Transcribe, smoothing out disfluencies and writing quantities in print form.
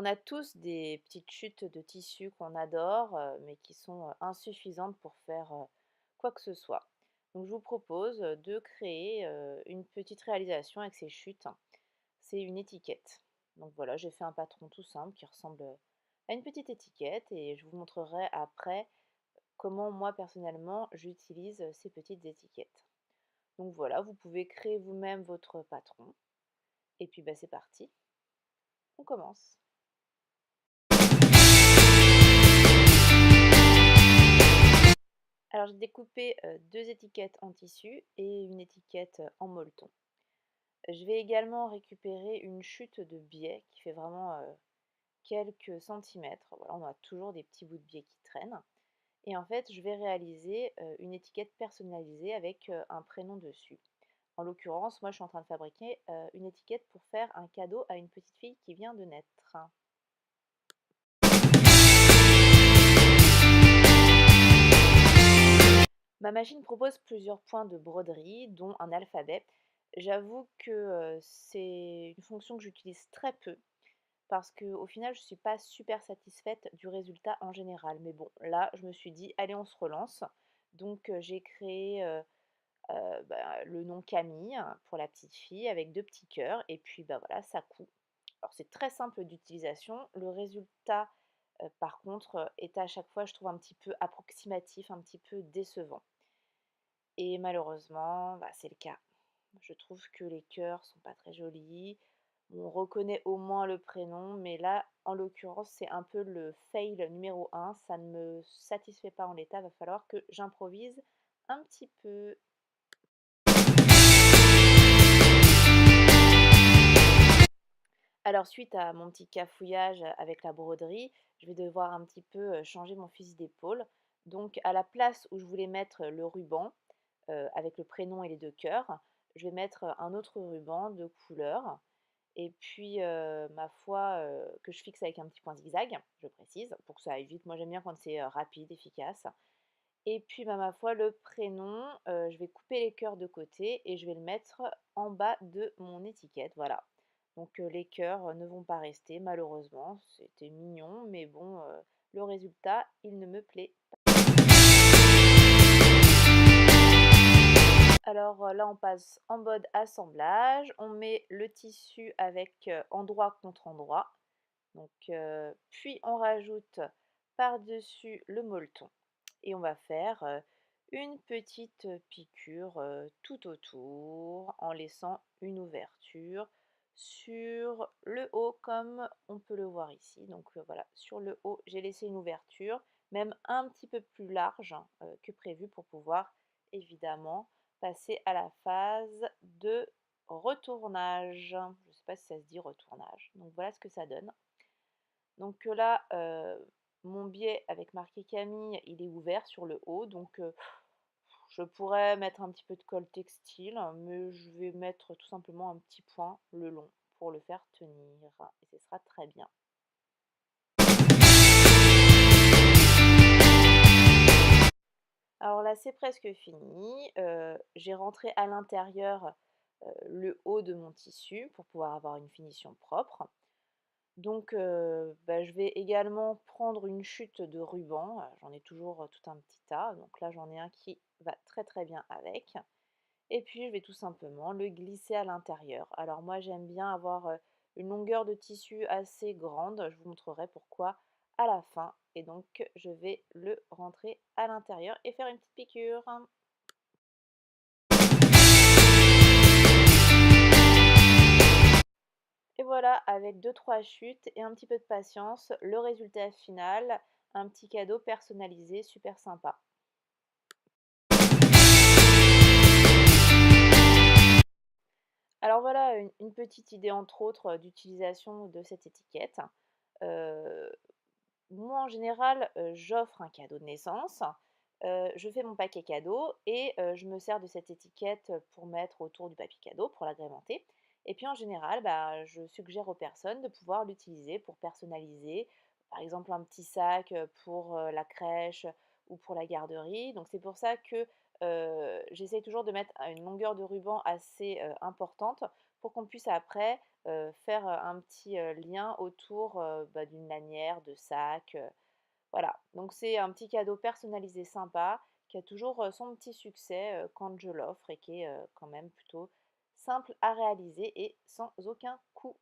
On a tous des petites chutes de tissu qu'on adore, mais qui sont, insuffisantes pour faire, quoi que ce soit. Donc je vous propose, de créer, une petite réalisation avec ces chutes. C'est une étiquette. Donc voilà, j'ai fait un patron tout simple qui ressemble, à une petite étiquette et je vous montrerai après comment moi personnellement j'utilise, ces petites étiquettes. Donc voilà, vous pouvez créer vous-même votre patron et puis, bah, c'est parti, on commence. Alors j'ai découpé, 2 étiquettes en tissu et une étiquette, en molleton. Je vais également récupérer une chute de biais qui fait vraiment, quelques centimètres. Voilà, on a toujours des petits bouts de biais qui traînent et en fait, je vais réaliser, une étiquette personnalisée avec, un prénom dessus. En l'occurrence, moi, je suis en train de fabriquer, une étiquette pour faire un cadeau à une petite fille qui vient de naître. Ma machine propose plusieurs points de broderie, dont un alphabet. J'avoue que c'est une fonction que j'utilise très peu parce qu'au final, je ne suis pas super satisfaite du résultat en général. Mais bon, là, je me suis dit, allez, on se relance. Donc, j'ai créé bah, le nom Camille pour la petite fille avec deux petits cœurs. Et puis, bah voilà, ça coud. Alors, c'est très simple d'utilisation. Le résultat, par contre, est à chaque fois, je trouve, un petit peu approximatif, un petit peu décevant. Et malheureusement, bah, c'est le cas. Je trouve que les cœurs sont pas très jolis. On reconnaît au moins le prénom, mais là, en l'occurrence, c'est un peu le fail numéro un. Ça ne me satisfait pas en l'état. Va falloir que j'improvise un petit peu. Alors, suite à mon petit cafouillage avec la broderie, je vais devoir un petit peu changer mon fusil d'épaule. Donc, à la place où je voulais mettre le ruban avec le prénom et les deux cœurs, je vais mettre un autre ruban de couleur. Et puis, ma foi, que je fixe avec un petit point zigzag, je précise, pour que ça aille vite. Moi, j'aime bien quand c'est, rapide, efficace. Et puis, bah, ma foi, le prénom, je vais couper les cœurs de côté et je vais le mettre en bas de mon étiquette, voilà. Donc, les cœurs, ne vont pas rester malheureusement. C'était mignon, mais bon, le résultat, il ne me plaît pas. Alors, là, on passe en mode assemblage. On met le tissu avec, endroit contre endroit. Donc, puis on rajoute par-dessus le molleton et on va faire une petite piqûre tout autour en laissant une ouverture sur le haut comme on peut le voir ici. Donc voilà, sur le haut j'ai laissé une ouverture, même un petit peu plus large que prévu pour pouvoir évidemment passer à la phase de retournage. Je ne sais pas si ça se dit retournage. Donc voilà ce que ça donne. Donc là, mon biais avec marqué Camille, il est ouvert sur le haut, donc je pourrais mettre un petit peu de colle textile, mais je vais mettre tout simplement un petit point le long pour le faire tenir et ce sera très bien. Alors là, c'est presque fini, j'ai rentré à l'intérieur, le haut de mon tissu pour pouvoir avoir une finition propre. Donc, bah, je vais également prendre une chute de ruban, j'en ai toujours, tout un petit tas, donc là j'en ai un qui va très très bien avec. Et puis je vais tout simplement le glisser à l'intérieur. Alors moi j'aime bien avoir, une longueur de tissu assez grande, je vous montrerai pourquoi à la fin. Et donc je vais le rentrer à l'intérieur et faire une petite piqûre. Et voilà, avec deux trois chutes et un petit peu de patience, le résultat final, un petit cadeau personnalisé super sympa. Alors voilà une petite idée entre autres d'utilisation de cette étiquette. Heu, Moi en général, j'offre un cadeau de naissance, je fais mon paquet cadeau et je me sers de cette étiquette pour mettre autour du papier cadeau, pour l'agrémenter. Et puis en général, bah, je suggère aux personnes de pouvoir l'utiliser pour personnaliser, par exemple un petit sac, pour, la crèche ou pour la garderie. Donc c'est pour ça que, j'essaye toujours de mettre à une longueur de ruban assez, importante pour qu'on puisse après, faire, un petit, lien autour, d'une lanière, de sac, voilà. Donc c'est un petit cadeau personnalisé sympa qui a toujours, son petit succès, quand je l'offre et qui est, quand même plutôt simple à réaliser et sans aucun coût.